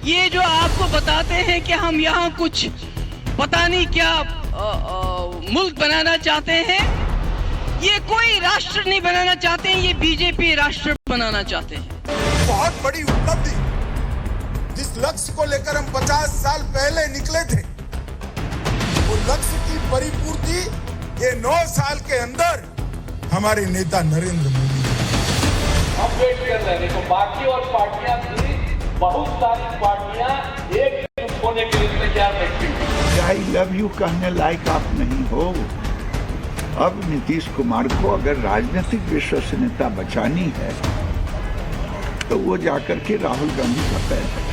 ये जो आपको बताते हैं कि हम यहाँ कुछ पता नहीं क्या मुल्क बनाना चाहते हैं, ये कोई राष्ट्र नहीं बनाना चाहते हैं, ये बीजेपी राष्ट्र बनाना चाहते हैं। बहुत बड़ी उपलब्धि, जिस लक्ष्य को लेकर हम 50 साल पहले निकले थे, वो लक्ष्य की परिपूर्ति ये 9 साल के अंदर हमारे नेता नरेंद्र मोदी अपडेट कर रहे हैं। तो बाकी और पार्टियां भी, बहुत सारी पार्टियां एक होने के लिए तैयार रहती हैं। आई लव यू कहने लायक आप नहीं हो। अब नीतीश कुमार को अगर राजनीतिक विश्वसनीयता बचानी है तो वो जाकर के राहुल गांधी का पैर है।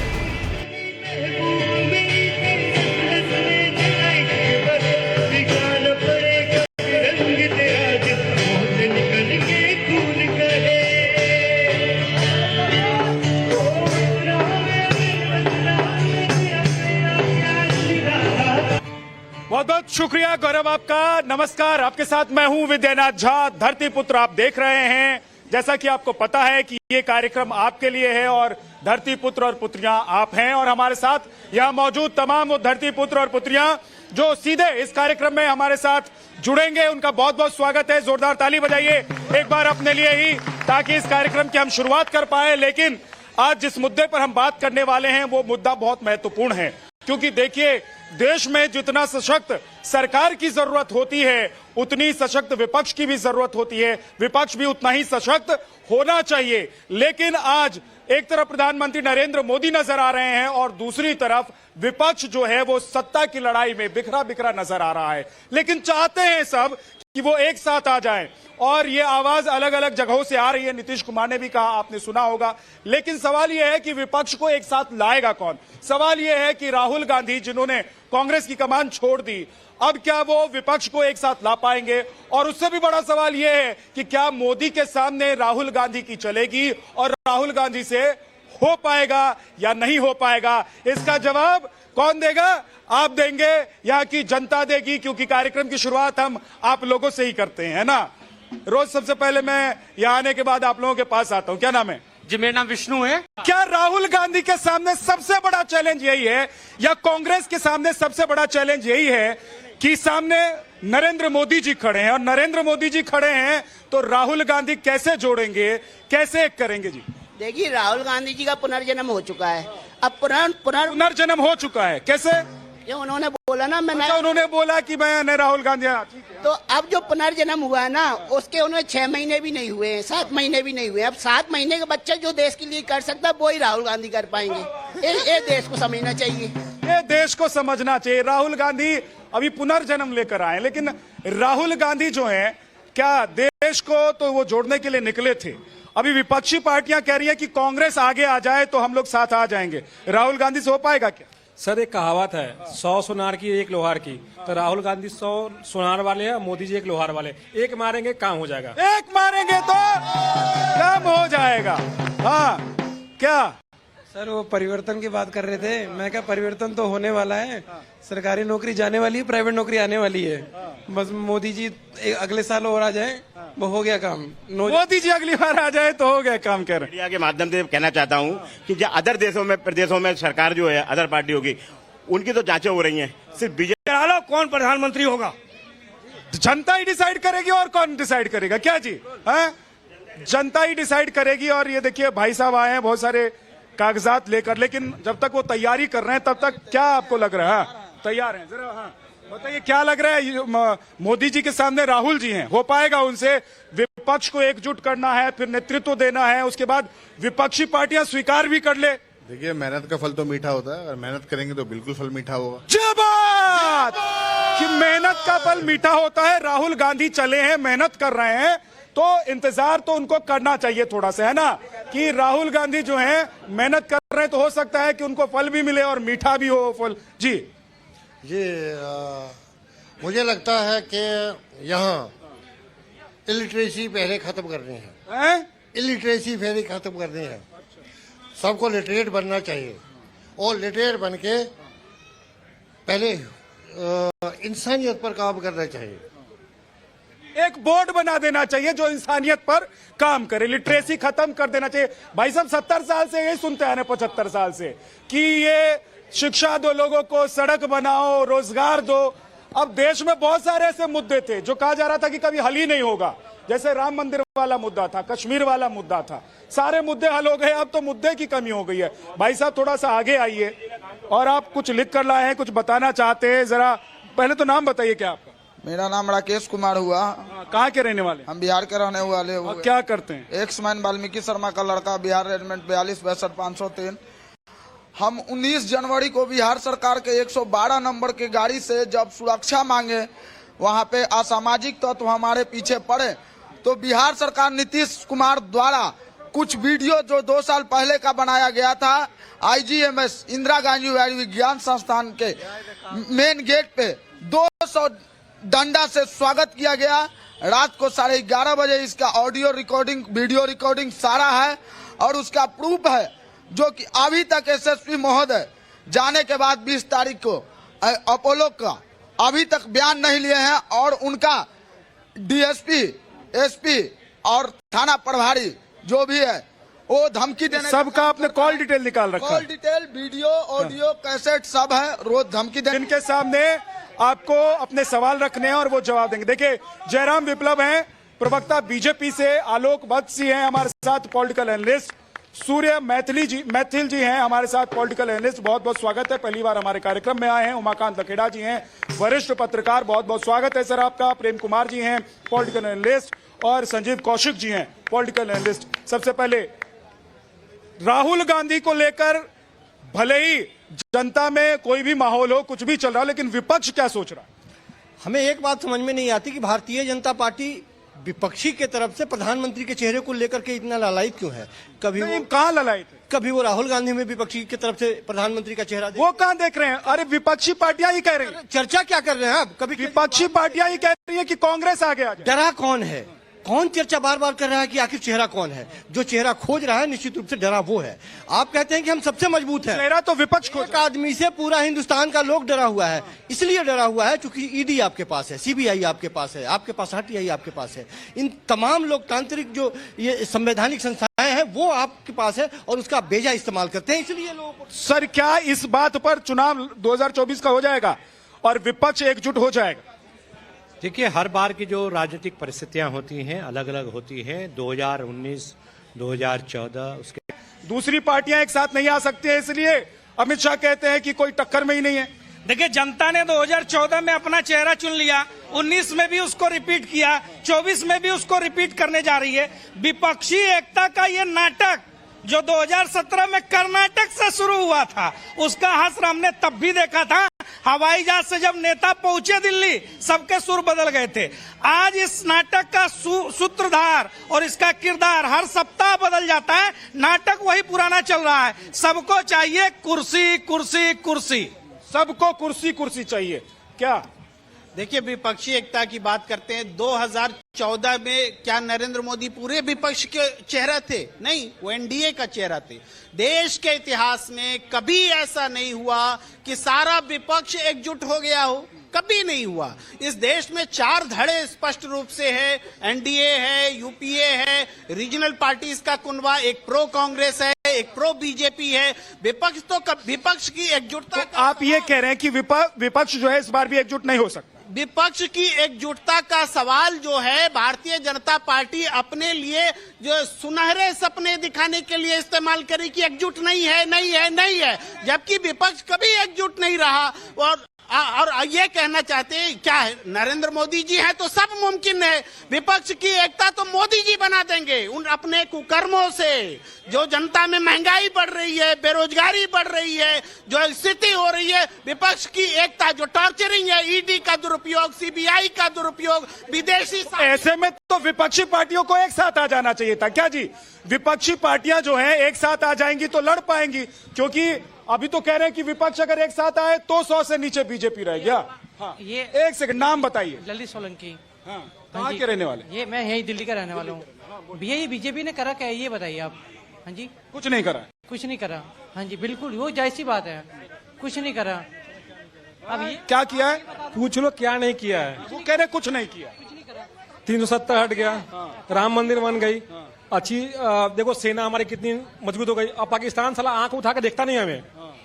बहुत बहुत शुक्रिया गौरव आपका। नमस्कार, आपके साथ मैं हूं विद्यानाथ झा। धरती पुत्र आप देख रहे हैं। जैसा कि आपको पता है कि ये कार्यक्रम आपके लिए है और धरती पुत्र और पुत्रियां आप हैं, और हमारे साथ यहां मौजूद तमाम वो धरती पुत्र और पुत्रियां जो सीधे इस कार्यक्रम में हमारे साथ जुड़ेंगे, उनका बहुत बहुत स्वागत है। जोरदार ताली बजाइए एक बार अपने लिए ही, ताकि इस कार्यक्रम की हम शुरुआत कर पाए। लेकिन आज जिस मुद्दे पर हम बात करने वाले हैं वो मुद्दा बहुत महत्वपूर्ण है, क्योंकि देखिए, देश में जितना सशक्त सरकार की जरूरत होती है, उतनी सशक्त विपक्ष की भी जरूरत होती है। विपक्ष भी उतना ही सशक्त होना चाहिए। लेकिन आज एक तरफ प्रधानमंत्री नरेंद्र मोदी नजर आ रहे हैं और दूसरी तरफ विपक्ष जो है वो सत्ता की लड़ाई में बिखरा बिखरा नजर आ रहा है। लेकिन चाहते हैं सब कि वो एक साथ आ जाएं, और ये आवाज अलग अलग जगहों से आ रही है। नीतीश कुमार ने भी कहा, आपने सुना होगा। लेकिन सवाल यह है कि विपक्ष को एक साथ लाएगा कौन? सवाल यह है कि राहुल गांधी, जिन्होंने कांग्रेस की कमान छोड़ दी, अब क्या वो विपक्ष को एक साथ ला पाएंगे? और उससे भी बड़ा सवाल यह है कि क्या मोदी के सामने राहुल गांधी की चलेगी और राहुल गांधी से हो पाएगा या नहीं हो पाएगा? इसका जवाब कौन देगा? आप देंगे, यहाँ की जनता देगी, क्योंकि कार्यक्रम की शुरुआत हम आप लोगों से ही करते हैं, है ना? रोज सबसे पहले मैं यहाँ आने के बाद आप लोगों के पास आता हूँ। क्या नाम है जी? मेरा नाम विष्णु है। क्या राहुल गांधी के सामने सबसे बड़ा चैलेंज यही है, या कांग्रेस के सामने सबसे बड़ा चैलेंज यही है कि सामने नरेंद्र मोदी जी खड़े हैं, और नरेंद्र मोदी जी खड़े हैं तो राहुल गांधी कैसे जोड़ेंगे, कैसे एक करेंगे? जी देखिए, राहुल गांधी जी का पुनर्जन्म हो चुका है। अब पुनर्जन्म हो चुका है कैसे? जो उन्होंने बोला ना, उन्होंने बोला कि मैं राहुल गांधी, तो अब जो पुनर्जन्म हुआ है ना, उसके उन्हें 6 महीने भी नहीं हुए हैं, 7 महीने भी नहीं हुए। अब 7 महीने का बच्चा जो देश के लिए कर सकता है वो ही राहुल गांधी कर पाएंगे। ये देश को समझना चाहिए, ये देश को समझना चाहिए। राहुल गांधी अभी पुनर्जन्म लेकर आए, लेकिन राहुल गांधी जो है, क्या देश को तो वो जोड़ने के लिए निकले थे। अभी विपक्षी पार्टियां कह रही है कि कांग्रेस आगे आ जाए तो हम लोग साथ आ जाएंगे। राहुल गांधी से हो पाएगा क्या? सर, एक कहावत है, 100 सुनार की एक लोहार की। तो राहुल गांधी 100 सुनार वाले हैं, मोदी जी एक लोहार वाले। एक मारेंगे काम हो जाएगा। एक मारेंगे तो काम हो जाएगा। हाँ, क्या सर, वो परिवर्तन की बात कर रहे थे। मैं क्या, परिवर्तन तो होने वाला है। सरकारी नौकरी जाने वाली है, प्राइवेट नौकरी आने वाली है। बस मोदी जी अगले साल और आ जाए, वो हो गया काम। मोदी जी अगली बार आ जाए तो हो गया काम। कह रहे मीडिया के माध्यम से कहना चाहता हूं कि जो अदर देशों में, प्रदेशों में सरकार जो है, अदर पार्टी होगी, उनकी तो जांचें हो रही हैं। सिर्फ बीजेपी कौन प्रधानमंत्री होगा? जनता ही डिसाइड करेगी, और कौन डिसाइड करेगा? क्या जी, है जनता ही डिसाइड करेगी। और ये देखिए, भाई साहब आए हैं बहुत सारे कागजात लेकर, लेकिन जब तक वो तैयारी कर रहे हैं तब तक क्या आपको लग रहा है? तैयार हैं? जरा हाँ बताइए, क्या लग रहा है? मोदी जी के सामने राहुल जी हैं, हो पाएगा उनसे? विपक्ष को एकजुट करना है, फिर नेतृत्व देना है, उसके बाद विपक्षी पार्टियां स्वीकार भी कर ले। देखिए, मेहनत का फल तो मीठा होता है। अगर मेहनत करेंगे तो बिल्कुल फल मीठा होगा। जय बात कि मेहनत का फल मीठा होता है। राहुल गांधी चले हैं, मेहनत कर रहे हैं, तो इंतजार तो उनको करना चाहिए थोड़ा सा, है ना? कि राहुल गांधी जो है मेहनत कर रहे हैं, तो हो सकता है कि उनको फल भी मिले और मीठा भी हो फल। जी मुझे लगता है कि यहाँ इलिटरेसी पहले खत्म करनी है। इलिटरेसी पहले खत्म करनी है। सबको लिटरेट बनना चाहिए, और लिटरेट बन के पहले इंसानियत पर काम करना चाहिए। एक बोर्ड बना देना चाहिए जो इंसानियत पर काम करे, लिटरेसी खत्म कर देना चाहिए। भाई साहब 70 साल से यही सुनते आ रहे, 75 साल से, कि ये शिक्षा दो लोगों को, सड़क बनाओ, रोजगार दो। अब देश में बहुत सारे ऐसे मुद्दे थे जो कहा जा रहा था कि कभी हल ही नहीं होगा, जैसे राम मंदिर वाला मुद्दा था, कश्मीर वाला मुद्दा था, सारे मुद्दे हल हो गए। अब तो मुद्दे की कमी हो गई है। भाई साहब थोड़ा सा आगे आइए, और आप कुछ लिख कर लाए हैं, कुछ बताना चाहते हैं, जरा पहले तो नाम बताइए क्या आपका? मेरा नाम राकेश कुमार हुआ। कहाँ के रहने वाले? हम बिहार के रहने वाले हुए। और क्या करते हैं? एक्समैन वाल्मीकि शर्मा का लड़का, बिहार रेजिमेंट 42-62-503। हम 19 जनवरी को बिहार सरकार के 112 नंबर की गाड़ी से जब सुरक्षा मांगे, वहां पे असामाजिक तत्व हमारे पीछे पड़े, तो बिहार सरकार नीतीश कुमार द्वारा कुछ वीडियो जो 2 साल पहले का बनाया गया था, IGMS इंदिरा गांधी विज्ञान संस्थान के मेन गेट पे 200 डंडा से स्वागत किया गया। रात को 11:30 बजे इसका ऑडियो रिकॉर्डिंग, वीडियो रिकॉर्डिंग सारा है, और उसका प्रूफ है जो कि अभी तक SSP महोदय जाने के बाद 20 तारीख को अपोलो का अभी तक बयान नहीं लिए हैं, और उनका DSP, SP और थाना प्रभारी जो भी है वो धमकी देने, सबका आपने कॉल डिटेल निकाल रखा है? Call detail, video, audio, cassette सब है, रोज धमकी देने। इनके सामने आपको अपने सवाल रखने हैं और वो जवाब देंगे। देखिए, जयराम विप्लव हैं, प्रवक्ता बीजेपी से, आलोक बत्सी हैं हमारे साथ, पॉलिटिकल एनालिस्ट, सूर्य मैथिल जी हैं हमारे साथ, पॉलिटिकल एनालिस्ट, बहुत बहुत स्वागत है, पहली बार हमारे कार्यक्रम में आए हैं। उमाकांत लखेड़ा जी हैं, वरिष्ठ पत्रकार, बहुत बहुत स्वागत है सर आपका। प्रेम कुमार जी हैं, पॉलिटिकल एनालिस्ट, और संजीव कौशिक जी हैं, पॉलिटिकल एनालिस्ट। सबसे पहले राहुल गांधी को लेकर भले ही जनता में कोई भी माहौल हो, कुछ भी चल रहा हो, लेकिन विपक्ष क्या सोच रहा है? हमें एक बात समझ में नहीं आती कि भारतीय जनता पार्टी विपक्षी के तरफ से प्रधानमंत्री के चेहरे को लेकर के इतना लालायित क्यों है? कभी वो कहाँ लालायित है? कभी वो राहुल गांधी में विपक्षी की तरफ से प्रधानमंत्री का चेहरा वो कहाँ देख रहे हैं? अरे विपक्षी पार्टियां ही कह रही हैं। चर्चा क्या कर रहे हैं आप? कभी विपक्षी पार्टियां ही कह रही है कि कांग्रेस आगे आ जाए। डरा कौन है? कौन चर्चा बार बार कर रहा है कि आखिर चेहरा कौन है? जो चेहरा खोज रहा है निश्चित रूप से डरा वो है। आप कहते हैं कि हम सबसे मजबूत हैं, चेहरा तो विपक्ष खोज। एक आदमी से पूरा हिंदुस्तान का लोग डरा हुआ है। इसलिए डरा हुआ है क्योंकि ईडी आपके पास है, CBI आपके पास है, आपके पास RTI आपके पास है। इन तमाम लोकतांत्रिक जो ये संवैधानिक संस्थाएं हैं वो आपके पास है, और उसका बेजा इस्तेमाल करते हैं। इसलिए लोग सर, क्या इस बात पर चुनाव 2024 का हो जाएगा और विपक्ष एकजुट हो जाएगा? देखिए, हर बार की जो राजनीतिक परिस्थितियां होती हैं अलग अलग होती हैं। 2019, 2014 उसके दूसरी पार्टियां एक साथ नहीं आ सकती है, इसलिए अमित शाह कहते हैं कि कोई टक्कर में ही नहीं है। देखिए, जनता ने 2014 में अपना चेहरा चुन लिया, 19 में भी उसको रिपीट किया, 24 में भी उसको रिपीट करने जा रही है। विपक्षी एकता का ये नाटक जो 2017 में कर्नाटक से शुरू हुआ था, उसका हश्र हमने तब भी देखा था। हवाई जहाज से जब नेता पहुंचे दिल्ली, सबके सुर बदल गए थे। आज इस नाटक का सूत्रधार और इसका किरदार हर सप्ताह बदल जाता है। नाटक वही पुराना चल रहा है। सबको चाहिए कुर्सी, कुर्सी, कुर्सी, सबको कुर्सी, कुर्सी चाहिए। क्या देखिए, विपक्षी एकता की बात करते हैं। 2014 में क्या नरेंद्र मोदी पूरे विपक्ष के चेहरा थे? नहीं, वो NDA का चेहरा थे। देश के इतिहास में कभी ऐसा नहीं हुआ कि सारा विपक्ष एकजुट हो गया हो, कभी नहीं हुआ। इस देश में 4 धड़े स्पष्ट रूप से है। NDA है, UPA है, रीजनल पार्टीज का कुनबा, एक प्रो कांग्रेस है, एक प्रो BJP है। विपक्ष तो विपक्ष की एकजुटता तो आप ये कह रहे हैं कि विपक्ष जो है इस बार भी एकजुट नहीं हो सकता? विपक्ष की एकजुटता का सवाल जो है भारतीय जनता पार्टी अपने लिए जो सुनहरे सपने दिखाने के लिए इस्तेमाल करी कि एकजुट नहीं है, नहीं है, नहीं है, जबकि विपक्ष कभी एकजुट नहीं रहा। और ये कहना चाहते हैं क्या है, नरेंद्र मोदी जी हैं तो सब मुमकिन है। विपक्ष की एकता तो मोदी जी बना देंगे उन अपने कुकर्मों से। जो जनता में महंगाई बढ़ रही है, बेरोजगारी बढ़ रही है, जो स्थिति हो रही है, विपक्ष की एकता जो टॉर्चरिंग है, ED का दुरुपयोग, CBI का दुरुपयोग, विदेशी, ऐसे में तो विपक्षी पार्टियों को एक साथ आ जाना चाहिए था। क्या जी, विपक्षी पार्टियां जो हैं एक साथ आ जाएंगी तो लड़ पाएंगी? क्योंकि अभी तो कह रहे हैं कि विपक्ष अगर एक साथ आए तो 100 से नीचे बीजेपी रह गया। हाँ, ये एक सेकंड, नाम बताइए। ललित सोलंकी। हाँ, कहाँ के रहने वाले? ये मैं यही दिल्ली का रहने वाला हूँ। भैया, ये बीजेपी ने करा क्या है ये बताइए आप? हाँ जी, कुछ नहीं करा। कुछ नहीं करा। हाँ जी, बिल्कुल, वो जायज़ बात है, कुछ नहीं करा। अब ये क्या किया है? पूछ लो क्या नहीं किया है। वो कह रहे कुछ नहीं किया। 370 हट गया, राम मंदिर बन गई, अच्छी देखो सेना हमारी कितनी मजबूत हो गई। अब पाकिस्तान साला आंख उठा के देखता नहीं हमें,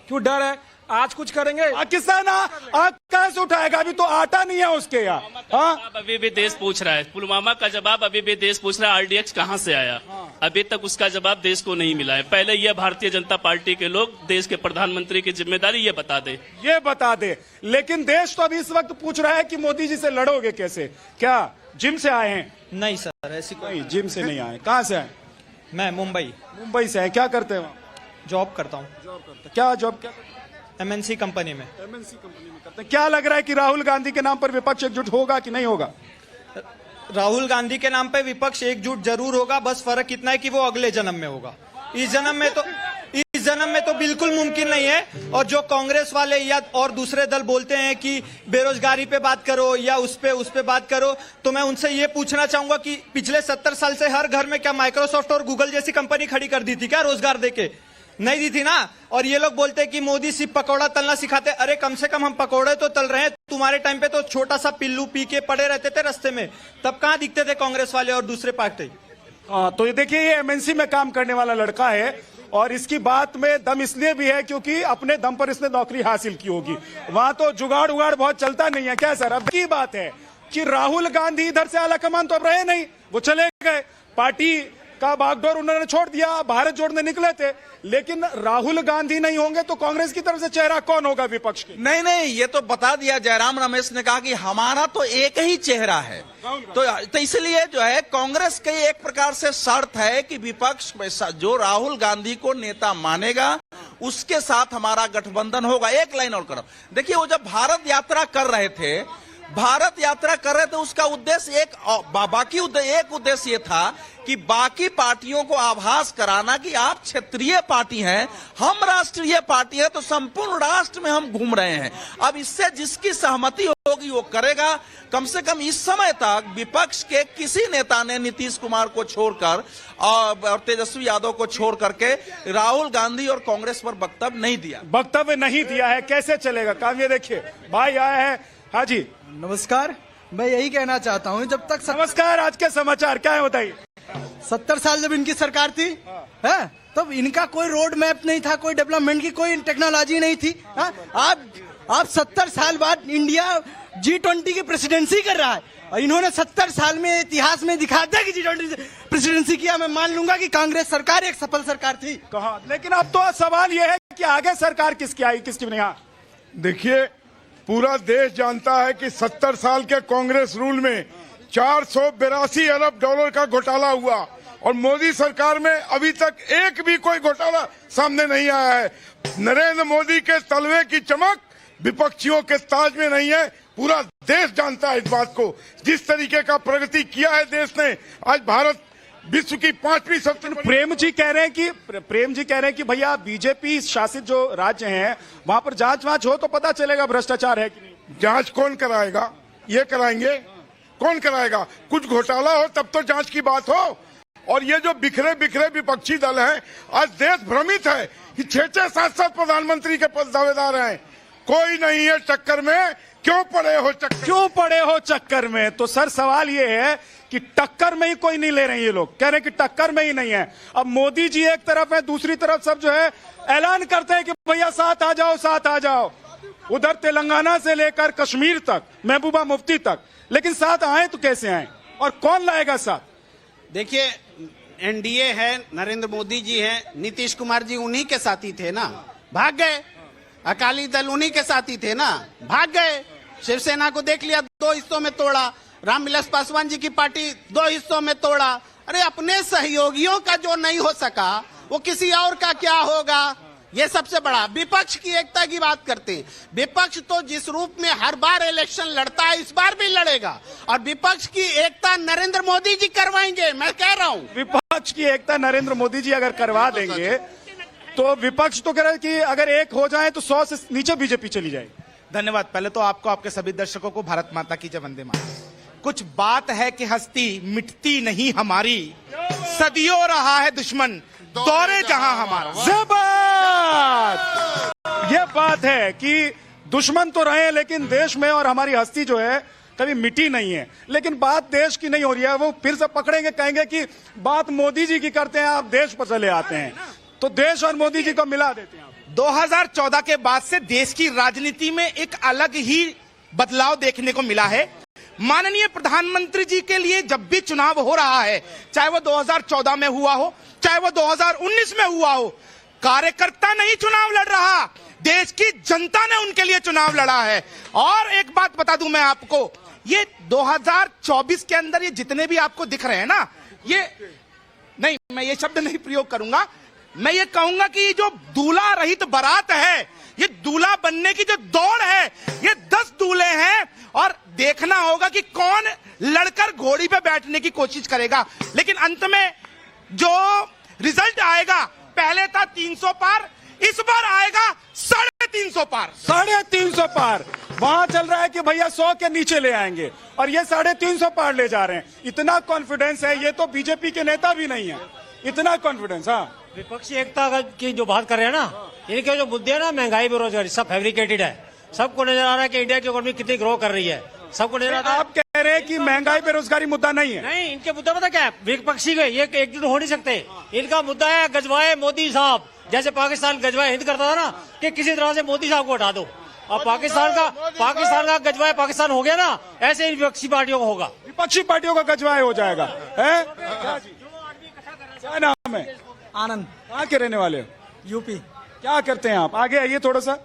क्यों डर है? आज कुछ करेंगे, पाकिस्तान आंख कहां से उठाएगा? अभी तो आटा नहीं है उसके यहाँ। हाँ, अभी भी देश पूछ रहा है, पुलवामा का जवाब अभी भी देश पूछ रहा है, आरडीएक्स कहां से आया? अभी तक उसका जवाब देश को नहीं मिला है। पहले ये भारतीय जनता पार्टी के लोग देश के प्रधानमंत्री की जिम्मेदारी ये बता दे। लेकिन देश तो अभी इस वक्त पूछ रहा है कि मोदी जी से लड़ोगे कैसे? क्या जिम से आए हैं? नहीं सर, ऐसी कोई नहीं, जिम से नहीं आए। कहाँ से आए? मैं मुंबई से आए। क्या करते हैं वहाँ? जॉब करता हूँ। क्या जॉब? क्या एमएनसी कंपनी में करते हैं? क्या लग रहा है कि राहुल गांधी के नाम पर विपक्ष एकजुट होगा कि नहीं होगा? राहुल गांधी के नाम पे विपक्ष एकजुट जरूर होगा, बस फर्क इतना है कि वो अगले जन्म में होगा। इस जन्म में तो बिल्कुल मुमकिन नहीं है। और जो कांग्रेस वाले या और दूसरे दल बोलते हैं कि बेरोजगारी पे बात करो या उस पे बात करो, तो मैं उनसे ये पूछना चाहूंगा कि पिछले 70 साल से हर घर में क्या माइक्रोसॉफ्ट और गूगल जैसी कंपनी खड़ी कर दी थी क्या रोजगार देके? नहीं दी थी ना। और ये लोग बोलते हैं कि मोदी सिर्फ पकौड़ा तलना सिखाते। अरे कम से कम हम पकौड़े तो तल रहे हैं। तुम्हारे टाइम पे तो छोटा सा पिल्लू पी के पड़े रहते थे रास्ते में, तब कहां दिखते थे कांग्रेस वाले और दूसरे पार्टी? तो ये देखिए, ये एमएनसी में काम करने वाला लड़का है और इसकी बात में दम इसलिए भी है क्योंकि अपने दम पर इसने नौकरी हासिल की होगी। वहां तो जुगाड़ उगाड़ बहुत चलता नहीं है क्या सर? अब की बात है कि राहुल गांधी इधर से आला कमान तो अब रहे नहीं, वो चले गए, पार्टी का बागडोर उन्होंने छोड़ दिया, भारत जोड़ने निकले थे। लेकिन राहुल गांधी नहीं होंगे तो कांग्रेस की तरफ से चेहरा कौन होगा विपक्ष के? नहीं, ये तो बता दिया। जयराम रमेश ने कहा कि हमारा तो एक ही चेहरा है। तो इसलिए जो है कांग्रेस की एक प्रकार से शर्त है कि विपक्ष जो राहुल गांधी को नेता मानेगा उसके साथ हमारा गठबंधन होगा। एक लाइन और करो, देखिए वो जब भारत यात्रा कर रहे थे उसका उद्देश्य एक उद्देश्य ये था कि बाकी पार्टियों को आभास कराना कि आप क्षेत्रीय पार्टी हैं, हम राष्ट्रीय पार्टी है, तो संपूर्ण राष्ट्र में हम घूम रहे हैं। अब इससे जिसकी सहमति होगी वो करेगा। कम से कम इस समय तक विपक्ष के किसी नेता ने नीतीश कुमार को छोड़कर और तेजस्वी यादव को छोड़ करके राहुल गांधी और कांग्रेस पर वक्तव्य नहीं दिया है। कैसे चलेगा काम? ये देखिए भाई आया है। हाँ जी नमस्कार, मैं यही कहना चाहता हूँ जब तक नमस्कार, आज के समाचार क्या है बताइए? 70 साल जब इनकी सरकार थी है, तब इनका कोई रोड मैप नहीं था, कोई डेवलपमेंट की कोई टेक्नोलॉजी नहीं थी। आप 70 साल बाद इंडिया G20 की प्रेसिडेंसी कर रहा है और इन्होंने 70 साल में इतिहास में दिखा दिया कि G20 प्रेसिडेंसी किया। मैं मान लूंगा कि कांग्रेस सरकार एक सफल सरकार थी। कहा, लेकिन अब तो सवाल यह है कि आगे सरकार किसकी आई किसकी नहीं? देखिए, पूरा देश जानता है कि 70 साल के कांग्रेस रूल में 482 अरब डॉलर का घोटाला हुआ और मोदी सरकार में अभी तक एक भी कोई घोटाला सामने नहीं आया है। नरेंद्र मोदी के तलवे की चमक विपक्षियों के ताज में नहीं है। पूरा देश जानता है इस बात को। जिस तरीके का प्रगति किया है देश ने, आज भारत विश्व की 5वीं सबसे प्रेम जी कह रहे हैं कि भैया बीजेपी शासित जो राज्य हैं वहां पर जांच हो तो पता चलेगा भ्रष्टाचार है कि नहीं। जांच कौन कराएगा? ये कराएंगे? कौन कराएगा? कुछ घोटाला हो तब तो जांच की बात हो। और ये जो बिखरे विपक्षी दल हैं, आज देश भ्रमित है कि 6-6, 7-7 प्रधानमंत्री के दावेदार हैं। कोई नहीं है टक्कर में। क्यों पड़े हो चक्कर में? तो सर सवाल ये है कि टक्कर में ही कोई नहीं ले रहे हैं। ये लोग कह रहे हैं कि टक्कर में ही नहीं है। अब मोदी जी एक तरफ है, दूसरी तरफ सब जो है ऐलान करते हैं कि भैया साथ आ जाओ। उधर तेलंगाना से लेकर कश्मीर तक, महबूबा मुफ्ती तक। लेकिन साथ आए तो कैसे आए और कौन लाएगा साथ? देखिए, एनडीए है, नरेंद्र मोदी जी हैं, नीतीश कुमार जी उन्हीं के साथी थे ना, भाग गए। अकाली दल उन्हीं के साथी थे ना, भाग गए। शिवसेना को देख लिया, 2 हिस्सों में तोड़ा। रामविलास पासवान जी की पार्टी 2 हिस्सों में तोड़ा। अरे अपने सहयोगियों का जो नहीं हो सका वो किसी और का क्या होगा? ये सबसे बड़ा। विपक्ष की एकता की बात करते हैं। विपक्ष तो जिस रूप में हर बार इलेक्शन लड़ता है, इस बार भी लड़ेगा। और विपक्ष की एकता नरेंद्र मोदी जी करवाएंगे, मैं कह रहा हूँ। विपक्ष की एकता नरेंद्र मोदी जी अगर करवा देंगे तो विपक्ष तो कह रहा है कि अगर एक हो जाए तो 100 से नीचे बीजेपी चली जाएगी। धन्यवाद। पहले तो आपको, आपके सभी दर्शकों को भारत माता की जय, वंदे मातरम। कुछ बात है कि हस्ती मिटती नहीं हमारी, सदियों रहा है दुश्मन दौरे जहां हमारा। ये बात है कि दुश्मन तो रहे लेकिन देश में और हमारी हस्ती जो है कभी मिटी नहीं है। लेकिन बात देश की नहीं हो रही है, वो फिर से पकड़ेंगे, कहेंगे कि बात मोदी जी की करते हैं, आप देश पर चले आते हैं, तो देश और मोदी जी को मिला देते हैं। 2014 के बाद से देश की राजनीति में एक अलग ही बदलाव देखने को मिला है। माननीय प्रधानमंत्री जी के लिए जब भी चुनाव हो रहा है, चाहे वो 2014 में हुआ हो, चाहे वो 2019 में हुआ हो, कार्यकर्ता नहीं चुनाव लड़ रहा, देश की जनता ने उनके लिए चुनाव लड़ा है। और एक बात बता दूं मैं आपको, ये 2024 के अंदर ये जितने भी आपको दिख रहे हैं ना, ये नहीं, मैं ये शब्द नहीं प्रयोग करूंगा, मैं ये कहूंगा कि जो दूल्हा रहित बारात है, ये दूल्हा बनने की जो दौड़ है, ये 10 दूल्हे हैं और देखना होगा कि कौन लड़कर घोड़ी पे बैठने की कोशिश करेगा। लेकिन अंत में जो रिजल्ट आएगा, पहले था 300 पार, इस बार आएगा 350 पार। 350 पार वहां चल रहा है कि भैया 100 के नीचे ले आएंगे, और ये 350 पार ले जा रहे हैं। इतना कॉन्फिडेंस है, ये तो बीजेपी के नेता भी नहीं है, इतना कॉन्फिडेंस। हाँ, विपक्षी एकता की जो बात कर रहे हैं ना, इनके जो मुद्दे हैं ना, महंगाई, बेरोजगारी, सब फैब्रिकेटेड है। सबको नजर आ रहा है कि इंडिया की इकोनॉमी कितनी ग्रो कर रही है, सबको नजर आ रहा है। आप कह रहे हैं कि महंगाई बेरोजगारी मुद्दा नहीं है? नहीं, इनके मुद्दा पता क्या है, विपक्षी के ये एकजुट हो नहीं सकते। इनका मुद्दा है गजवाए मोदी साहब, जैसे पाकिस्तान गजवाए हिंद करता था ना, कि किसी तरह से मोदी साहब को हटा दो। अब पाकिस्तान का गजवाए पाकिस्तान हो गया ना, ऐसे इन विपक्षी पार्टियों को होगा, विपक्षी पार्टियों का गजवाए हो जाएगा। क्या नाम है? आनंद। कहाँ के रहने वाले हो? यूपी। क्या करते हैं आप? आगे आइए थोड़ा सा।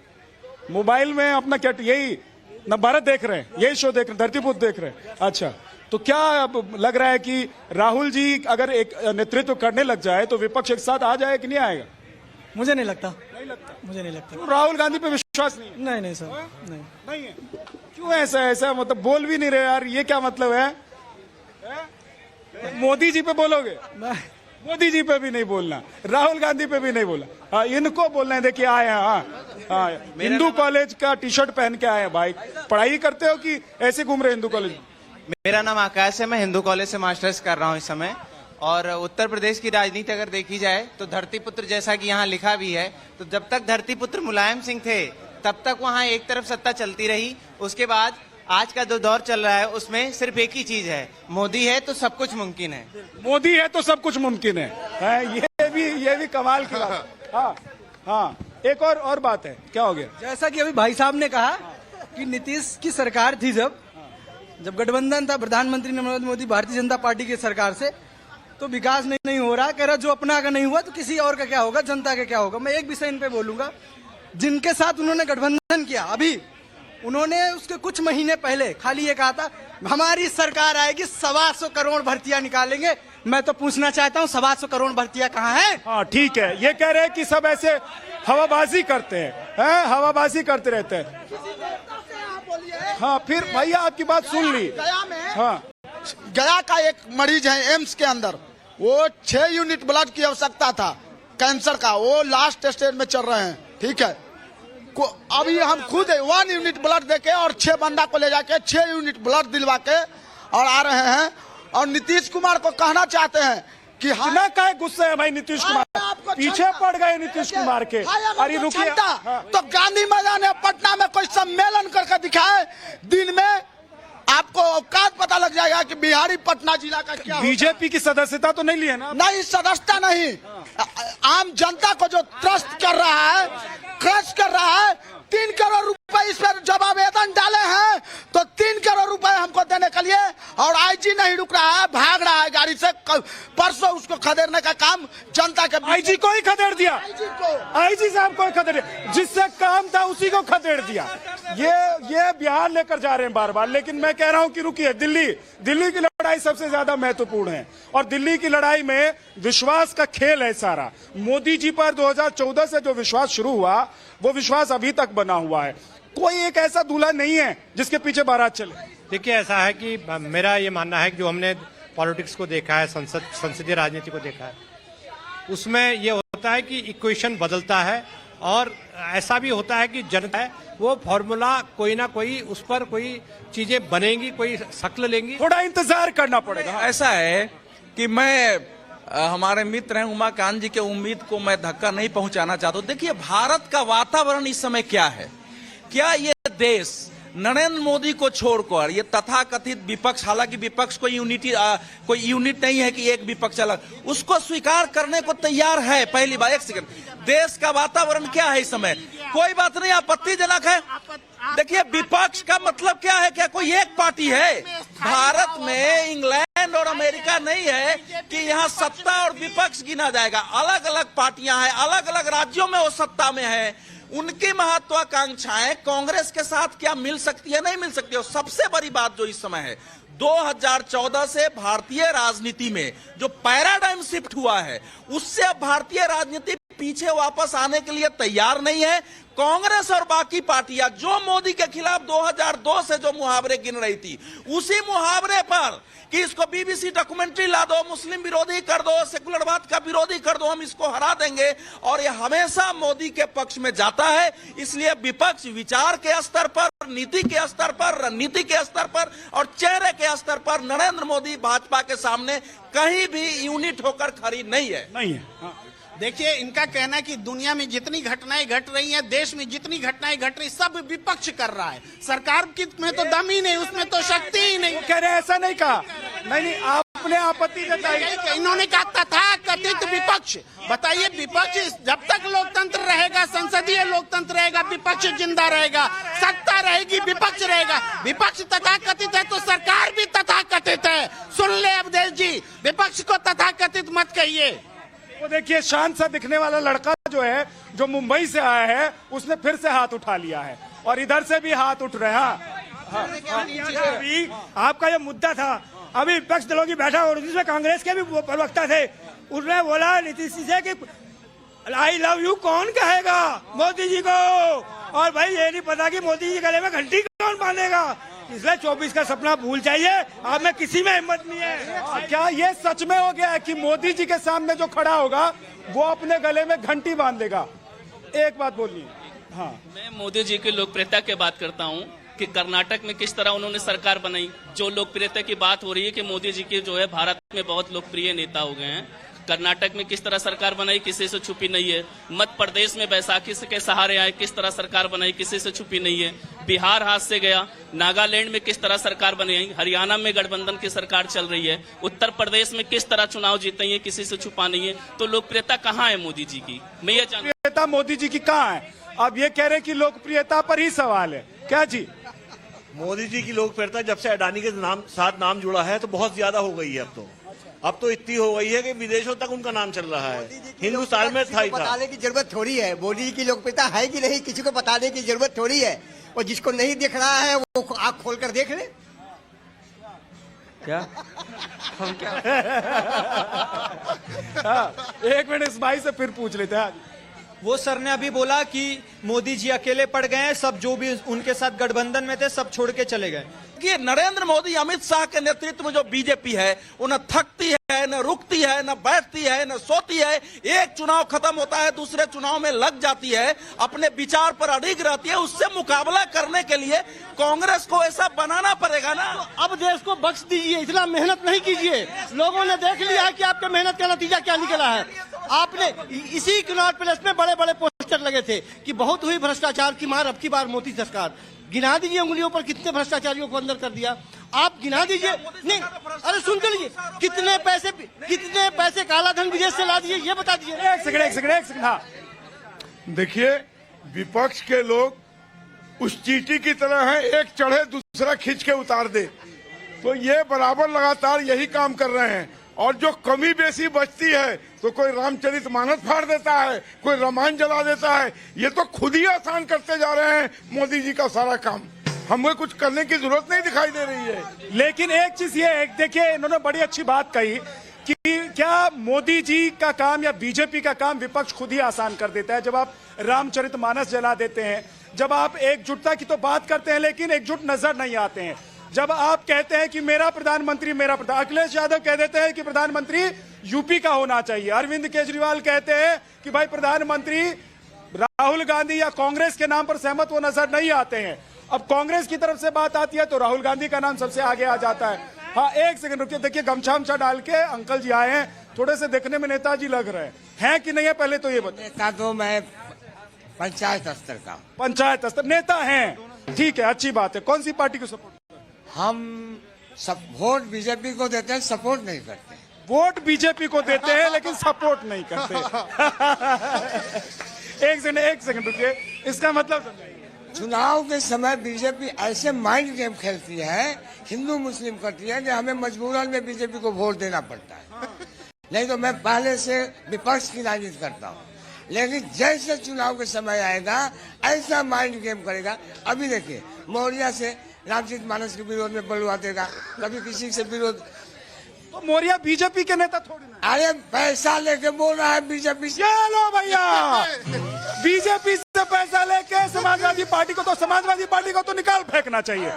मोबाइल में अपना क्या, यही न भारत देख रहे हैं, यही शो देख रहे हैं, धरतीपुत्र देख रहे हैं? अच्छा, तो क्या अब लग रहा है कि राहुल जी अगर एक नेतृत्व करने लग जाए तो विपक्ष एक साथ आ जाए कि नहीं आएगा? मुझे नहीं लगता। नहीं लगता? मुझे नहीं लगता। तो राहुल गांधी पे विश्वास नहीं है? नहीं सर, नहीं है। क्यों ऐसा मतलब बोल भी नहीं रहे यार, ये क्या मतलब है? मोदी जी पे बोलोगे? मोदी जी पे भी नहीं बोलना, राहुल गांधी पे भी नहीं बोला, हाँ, इनको बोलना है। देखिए आए हैं, हाँ, हिंदू कॉलेज का टी शर्ट पहन के आए हैं। भाई पढ़ाई करते हो कि ऐसे घूम रहे हिंदू कॉलेज? मेरा नाम आकाश है, मैं हिंदू कॉलेज से मास्टर्स कर रहा हूँ इस समय। और उत्तर प्रदेश की राजनीति अगर देखी जाए तो धरतीपुत्र, जैसा कि यहाँ लिखा भी है, तो जब तक धरतीपुत्र मुलायम सिंह थे तब तक वहाँ एक तरफ सत्ता चलती रही। उसके बाद आज का जो दौर चल रहा है उसमें सिर्फ एक ही चीज है, मोदी है तो सब कुछ मुमकिन है। मोदी है तो सब कुछ मुमकिन है, ये भी कमाल की बात है। हाँ हाँ, एक और बात है, क्या हो गया? जैसा कि अभी भाई साहब ने कहा कि नीतीश की सरकार थी, जब गठबंधन था प्रधानमंत्री नरेंद्र मोदी भारतीय जनता पार्टी की सरकार से, तो विकास नहीं हो रहा। कह रहा जो अपना का नहीं हुआ तो किसी और का क्या होगा, जनता का क्या होगा। मैं एक विषय इन पे बोलूंगा, जिनके साथ उन्होंने गठबंधन किया, अभी उन्होंने उसके कुछ महीने पहले खाली ये कहा था हमारी सरकार आएगी 125 करोड़ भर्तियां निकालेंगे। मैं तो पूछना चाहता हूँ 125 करोड़ भर्तियां कहाँ हैं? हाँ ठीक है, ये कह रहे हैं कि सब ऐसे हवाबाजी करते हैं, हवाबाजी करते रहते हैं। हाँ फिर भैया आपकी बात सुन ली। गया में, हाँ, गया का एक मरीज है एम्स के अंदर, वो 6 यूनिट ब्लड की आवश्यकता था कैंसर का, वो लास्ट स्टेज में चल रहे हैं। ठीक है, अभी हम खुद 1 यूनिट ब्लड देके और 6 बंदा को ले जाके 6 यूनिट ब्लड दिलवा के और आ रहे हैं। और नीतीश कुमार को कहना चाहते हैं कि ना काय गुस्सा है भाई नीतीश कुमार, पीछे पड़ गए नीतीश कुमार के। अरे रुकिए, तो गांधी मैदान है पटना में कोई सम्मेलन करके दिखाए, दिन में आपको औकात पता लग जाएगा कि बिहारी पटना जिला का क्या। बीजेपी की सदस्यता तो नहीं ली है ना? नहीं, सदस्यता नहीं, आम जनता को जो त्रस्त कर रहा है, क्रश कर रहा है। 3 करोड़ रुपए इस पर जब आवेदन डाले हैं तो 3 करोड़ रुपए हमको देने के लिए, और आईजी नहीं रुक रहा है, भाग रहा है गाड़ी से। परसों उसको खदेड़ने का काम जनता के, आईजी को ही खदेड़ दिया, आईजी साहब को ही खदेड़ दिया, जिससे काम था उसी को खदेड़ दिया। ये बिहार लेकर जा रहे हैं बार बार। लेकिन मैं कह रहा हूं कि रुकिए, दिल्ली की लड़ाई सबसे ज्यादा महत्वपूर्ण है, और दिल्ली की लड़ाई में विश्वास का खेल है सारा। मोदी जी पर 2014 से जो विश्वास शुरू हुआ वो विश्वास अभी तक बना हुआ है। कोई एक ऐसा दूल्हा नहीं है जिसके पीछे बारात चले। देखिए ऐसा है कि मेरा ये मानना है कि जो हमने पॉलिटिक्स को देखा है, संसदीय राजनीति को देखा है, उसमें ये होता है कि इक्वेशन बदलता है, और ऐसा भी होता है कि जनता है वो फॉर्मूला कोई ना कोई, उस पर कोई चीजें बनेंगी, कोई शक्ल लेंगी, थोड़ा इंतजार करना पड़ेगा। ऐसा है कि मैं हमारे मित्र हैं उमाकांत जी के उम्मीद को मैं धक्का नहीं पहुंचाना चाहता हूं। देखिए भारत का वातावरण इस समय क्या है, क्या ये देश नरेंद्र मोदी को छोड़कर ये तथाकथित विपक्ष, हालांकि विपक्ष कोई यूनिट नहीं है कि एक विपक्ष अलग, उसको स्वीकार करने को तैयार है। पहली बार, एक सेकंड, देश का वातावरण क्या है इस समय? कोई बात नहीं, आपत्तिजनक है। देखिए, विपक्ष का मतलब क्या है? क्या कोई एक पार्टी है? भारत में इंग्लैंड और अमेरिका नहीं है कि यहाँ सत्ता और विपक्ष गिना जाएगा। अलग अलग पार्टियां हैं, अलग अलग राज्यों में वो सत्ता में है। उनकी महत्वाकांक्षाएं कांग्रेस के साथ क्या मिल सकती है? नहीं मिल सकती। और सबसे बड़ी बात जो इस समय है, 2014 से भारतीय राजनीति में जो पैराडाइम शिफ्ट हुआ है, उससे अब भारतीय राजनीति पीछे वापस आने के लिए तैयार नहीं है। कांग्रेस और बाकी पार्टियां जो मोदी के खिलाफ 2002 से जो मुहावरे गिन रही थी, उसी मुहावरे पर कि इसको बीबीसी डॉक्यूमेंट्री ला दो, मुस्लिम विरोधी कर दो, सेकुलरवाद का विरोधी कर दो, हम इसको हरा देंगे, और ये हमेशा मोदी के पक्ष में जाता है। इसलिए विपक्ष विचार के स्तर पर, नीति के स्तर पर, रणनीति के स्तर पर और चेहरे के स्तर पर नरेंद्र मोदी भाजपा के सामने कहीं भी यूनिट होकर खड़ी नहीं है। देखिए, इनका कहना है कि दुनिया में जितनी घटनाएं घट रही हैं, देश में जितनी घटनाएं घट रही, सब विपक्ष कर रहा है। सरकार में तो दम ही नहीं, उसमें तो शक्ति ही नहीं। कह रहे ऐसा नहीं कहा, नहीं, आपने आपत्ति जताई। इन्होंने कहा तथाकथित विपक्ष। बताइए, विपक्ष जब तक लोकतंत्र रहेगा, संसदीय लोकतंत्र रहेगा, विपक्ष जिंदा रहेगा, सत्ता रहेगी, विपक्ष रहेगा। विपक्ष तथाकथित है तो सरकार भी तथाकथित है। सुन ले अवधेश जी, विपक्ष को तथाकथित मत कहिए। वो देखिए, शांत सा दिखने वाला लड़का जो है, जो मुंबई से आया है, उसने फिर से हाथ उठा लिया है और इधर से भी हाथ उठ रहे हैं। अभी आपका ये मुद्दा था, अभी विपक्ष दलों की बैठक और उसमें कांग्रेस के भी प्रवक्ता थे, उन्होंने बोला नीतीश से कि आई लव यू कौन कहेगा मोदी जी को, और भाई ये नहीं पता कि मोदी जी गले में घंटी कौन बांधेगा। इसलिए 24 का सपना भूल जाइए, आप में किसी में हिम्मत नहीं है। क्या ये सच में हो गया है कि मोदी जी के सामने जो खड़ा होगा वो अपने गले में घंटी बांध देगा? एक बात बोलिए। हाँ, मैं मोदी जी की लोकप्रियता की बात करता हूँ कि कर्नाटक में किस तरह उन्होंने सरकार बनाई। जो लोकप्रियता की बात हो रही है कि मोदी जी के जो है भारत में बहुत लोकप्रिय नेता हो गए हैं। कर्नाटक में किस तरह सरकार बनाई, किसी से छुपी नहीं है। मध्य प्रदेश में बैसाखी के सहारे आए, किस तरह सरकार बनाई, किसी से छुपी नहीं है। बिहार हाथ से गया। नागालैंड में किस तरह सरकार बनाई, हरियाणा में गठबंधन की सरकार चल रही है। उत्तर प्रदेश में किस तरह चुनाव जीते हैं, किसी से छुपा नहीं है। तो लोकप्रियता कहाँ है मोदी जी की? मैं ये जानता हूं। लोकप्रियता मोदी जी की कहाँ है? अब ये कह रहे कि लोकप्रियता पर ही सवाल है क्या जी? मोदी जी की लोकप्रियता जब से अडानी के साथ नाम जुड़ा है तो बहुत ज्यादा हो गई है। अब तो इतनी हो गई है कि विदेशों तक उनका नाम चल रहा है। हिंदुस्तान में था ही था। बताने की जरूरत थोड़ी है, मोदी जी की लोकप्रियता है कि नहीं, किसी को बताने की जरूरत थोड़ी है। और जिसको नहीं दिख रहा है वो आँख खोल कर देख ले। क्या हम क्या एक मिनट, इस भाई से फिर पूछ लेते हैं। वो सर ने अभी बोला कि मोदी जी अकेले पड़ गए हैं, सब जो भी उनके साथ गठबंधन में थे सब छोड़ के चले गए। कि नरेंद्र मोदी, अमित शाह के नेतृत्व में जो बीजेपी है, वो न थकती है, न रुकती है, न बैठती है, न सोती है। एक चुनाव खत्म होता है, दूसरे चुनाव में लग जाती है, अपने विचार पर अडिग रहती है। उससे मुकाबला करने के लिए कांग्रेस को ऐसा बनाना पड़ेगा ना। तो अब देश को बख्श दीजिए, इतना मेहनत नहीं कीजिए। लोगों ने देख लिया है कि आपके मेहनत का नतीजा क्या निकला है। आपने इसी कनॉट पैलेस में बड़े बड़े पोस्टर लगे थे कि बहुत हुई भ्रष्टाचार की मार, अब की बार मोदी सरकार। गिना दीजिए उंगलियों पर कितने भ्रष्टाचारियों को अंदर कर दिया। आप गिना दीजिए। नहीं, अरे सुनते लीजिए, कितने पैसे काला धन विदेश से ला दिए, ये बता दीजिए। एक सेकंड। हाँ, देखिए, विपक्ष के लोग उस चींटी की तरह हैं, एक चढ़े दूसरा खींच के उतार दे। तो ये बराबर लगातार यही काम कर रहे हैं। और जो कमी बेसी बचती है तो कोई रामचरितमानस फाड़ देता है, कोई रामायण जला देता है। ये तो खुद ही आसान करते जा रहे हैं मोदी जी का सारा काम। हमें कुछ करने की जरूरत नहीं दिखाई दे रही है। लेकिन एक चीज ये है, देखिए इन्होंने बड़ी अच्छी बात कही कि क्या मोदी जी का काम या बीजेपी का काम विपक्ष खुद ही आसान कर देता है। जब आप रामचरितमानस जला देते हैं, जब आप एकजुटता की तो बात करते हैं लेकिन एकजुट नजर नहीं आते हैं। जब आप कहते हैं कि मेरा प्रधानमंत्री, अखिलेश यादव कह देते हैं कि प्रधानमंत्री यूपी का होना चाहिए। अरविंद केजरीवाल कहते हैं कि भाई प्रधानमंत्री राहुल गांधी या कांग्रेस के नाम पर सहमत वो नजर नहीं आते हैं। अब कांग्रेस की तरफ से बात आती है तो राहुल गांधी का नाम सबसे आगे आ जाता है। हाँ, एक सेकंड रुकिए। देखिए, गमछा डाल के अंकल जी आए हैं, थोड़े से देखने में नेताजी लग रहे हैं कि नहीं है? पहले तो ये बताइए। नेता तो मैं पंचायत स्तर का, पंचायत स्तर नेता हैं, ठीक है, अच्छी बात है। कौन सी पार्टी को सपोर्ट? हम सब वोट बीजेपी को देते हैं, सपोर्ट नहीं करते। वोट बीजेपी को देते हैं लेकिन सपोर्ट नहीं करते। एक सेकंड रुकिए, इसका मतलब समझाइए। चुनाव के समय बीजेपी ऐसे माइंड गेम खेलती है, हिंदू मुस्लिम करती है कि हमें मजबूरन में बीजेपी को वोट देना पड़ता है। नहीं तो मैं पहले से विपक्ष की राजनीति करता हूँ, लेकिन जैसे चुनाव के समय आएगा ऐसा माइंड गेम करेगा। अभी देखिए, मौर्या से रामचरित मानस के विरोध में बलवा देगा, कभी किसी से विरोध। तो मौर्या बीजेपी के नेता थोड़ी ना। अरे पैसा लेके बोल रहा है बीजेपी से। लो भैया, बीजेपी से पैसा लेके समाजवादी पार्टी को तो निकाल फेंकना चाहिए।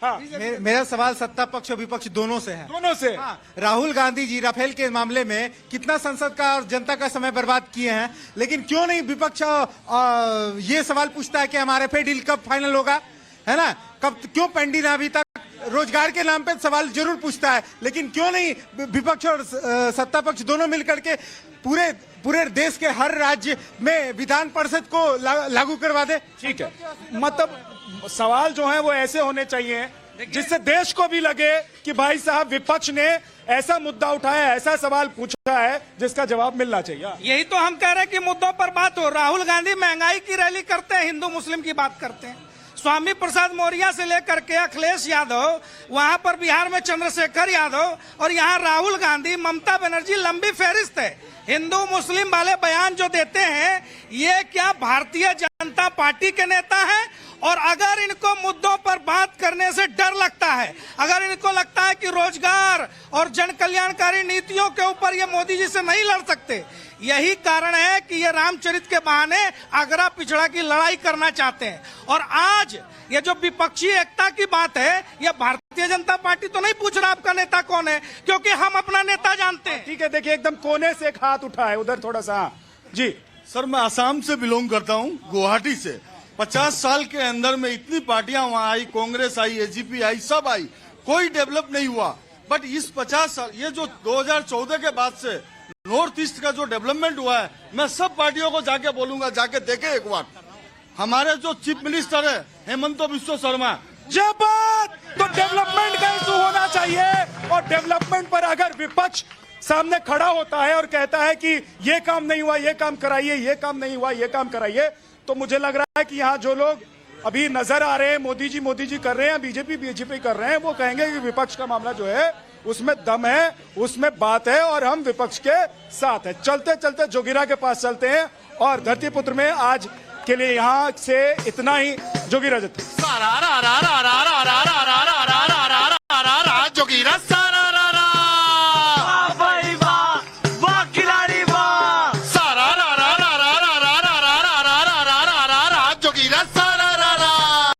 हाँ। मेरा सवाल सत्ता पक्ष और विपक्ष दोनों से है। दोनों से। राहुल गांधी जी राफेल के मामले में कितना संसद का और जनता का समय बर्बाद किए हैं, लेकिन क्यों नहीं विपक्ष ये सवाल पूछता है कि हमारा एफए डील कब फाइनल होगा, है ना? कब, क्यों पेंडिंग अभी तक? रोजगार के नाम पे सवाल जरूर पूछता है, लेकिन क्यों नहीं विपक्ष और सत्ता पक्ष दोनों मिलकर के पूरे देश के हर राज्य में विधान परिषद को लागू करवा दे? ठीक है, मतलब सवाल जो है वो ऐसे होने चाहिए जिससे देश को भी लगे कि भाई साहब विपक्ष ने ऐसा मुद्दा उठाया, ऐसा सवाल पूछा है जिसका जवाब मिलना चाहिए। यही तो हम कह रहे हैं कि मुद्दों पर बात हो। राहुल गांधी महंगाई की रैली करते हैं, हिंदू मुस्लिम की बात करते हैं। स्वामी प्रसाद मौर्य से लेकर के अखिलेश यादव, वहां पर बिहार में चंद्रशेखर यादव, और यहाँ राहुल गांधी, ममता बनर्जी, लंबी फहरिस्त है। हिंदू मुस्लिम वाले बयान जो देते हैं, ये क्या भारतीय जनता पार्टी के नेता हैं? और अगर इनको मुद्दों पर बात करने से डर लगता है, अगर इनको लगता है कि रोजगार और जन कल्याणकारी नीतियों के ऊपर ये मोदी जी से नहीं लड़ सकते, यही कारण है कि ये रामचरित के बहाने आगरा पिछड़ा की लड़ाई करना चाहते हैं। और आज ये जो विपक्षी एकता की बात है, ये भारतीय जनता पार्टी तो नहीं पूछ रहा आपका नेता कौन है, क्योंकि हम अपना नेता जानते हैं। ठीक है, देखिए एकदम कोने से एक हाथ उठा है, उधर थोड़ा सा। जी सर, मैं असम से बिलोंग करता हूँ, गुवाहाटी से। 50 साल के अंदर में इतनी पार्टियां वहां आई, कांग्रेस आई, एजीपी आई, सब आई, कोई डेवलप नहीं हुआ। बट इस 50 साल, ये जो 2014 के बाद से नॉर्थ ईस्ट का जो डेवलपमेंट हुआ है, मैं सब पार्टियों को जाके बोलूंगा, जाके देखे एक बार। हमारे जो चीफ मिनिस्टर है हेमंत बिस्वा शर्मा, जब तो डेवलपमेंट का इशू होना चाहिए, और डेवलपमेंट पर अगर विपक्ष सामने खड़ा होता है और कहता है कि ये काम नहीं हुआ, ये काम कराइए, ये काम नहीं हुआ, ये काम कराइए, तो मुझे लग रहा है कि यहाँ जो लोग अभी नजर आ रहे हैं मोदी जी कर रहे हैं, बीजेपी कर रहे हैं, वो कहेंगे कि विपक्ष का मामला जो है उसमें दम है, उसमें बात है, और हम विपक्ष के साथ हैं। चलते चलते जोगिरा के पास चलते हैं, और धरतीपुत्र में आज के लिए यहाँ से इतना ही। जोगिरा जत्था। जोगिरा